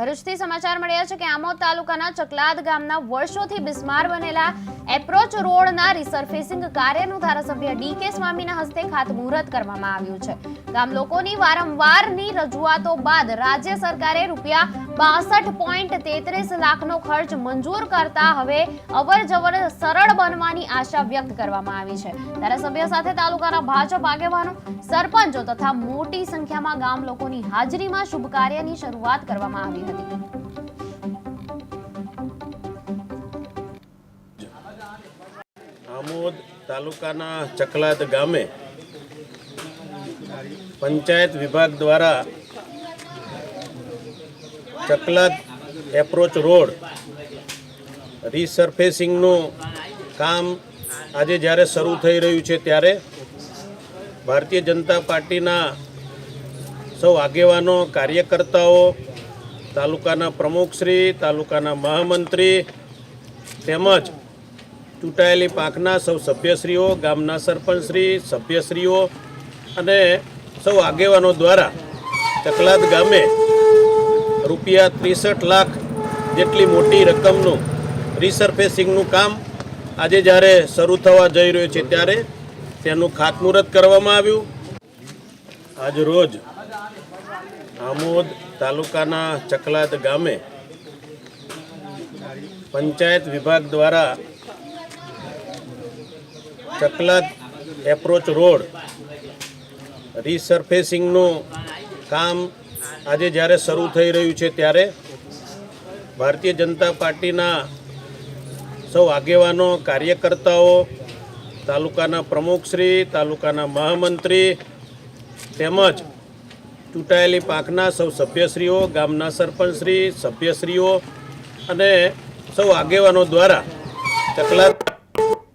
ભરૂચથી સમાચાર મળ્યા છે કે આમોદ તાલુકાના ચકલાદ ગામના વર્ષોથી બિસ્માર બનેલા એપ્રોચ રોડના રિસર્ફેસિંગ કાર્યનું ધારાસભ્ય ડીકે સ્વામીના હસ્તે ખાતમુહૂર્ત કરવામાં આવ્યું છે। ગામ લોકોની વારંવારની રજૂઆતો બાદ રાજ્ય સરકારે ₹62.33 લાખનો ખર્ચ મંજૂર કરતા હવે અવરજવર સરળ બનવાની આશા વ્યક્ત કરવામાં આવી છે। ધારાસભ્ય સાથે તાલુકાના ભાજપ આગેવાનો, સરપંચો તથા મોટી સંખ્યામાં ગામ લોકોની હાજરીમાં શુભ કાર્યની શરૂઆત કરવામાં આવી હતી। આમોદ તાલુકાના ચકલાદ ગામે પંચાયત વિભાગ દ્વારા ચકલાદ એપ્રોચ રોડ રીસર્ફેસિંગનું કામ આજે જ્યારે શરૂ થઈ રહ્યું છે ત્યારે ભારતીય જનતા પાર્ટીના સૌ આગેવાનો, કાર્યકર્તાઓ, તાલુકાના પ્રમુખશ્રી, તાલુકાના મહામંત્રી તેમજ ચૂંટાયેલી પાંખના સૌ સભ્યશ્રીઓ, ગામના સરપંચશ્રી, સભ્યશ્રીઓ અને સૌ આગેવાનો દ્વારા ચકલાદ ગામે ₹63 લાખ જેટલી મોટી રકમનું રીસર્ફેસિંગનું કામ આજે જ્યારે શરૂ થવા જઈ રહ્યું છે ત્યારે તેનું ખાતમુહૂર્ત કરવામાં આવ્યું। આજ રોજ આમોદ તાલુકાના ચકલાદ ગામે પંચાયત વિભાગ દ્વારા ચકલાદ એપ્રોચ રોડ રીસર્ફેસિંગનું કામ આજે જ્યારે શરૂ થઈ રહ્યું છે ત્યારે ભારતીય જનતા પાર્ટીના સૌ આગેવાનો, કાર્યકર્તાઓ, તાલુકાના પ્રમુખશ્રી, તાલુકાના મહામંત્રી તેમજ ચૂંટાયેલી પાંખના સૌ સભ્યશ્રીઓ, ગામના સરપંચશ્રી, સભ્યશ્રીઓ અને સૌ આગેવાનો દ્વારા ચકલાદ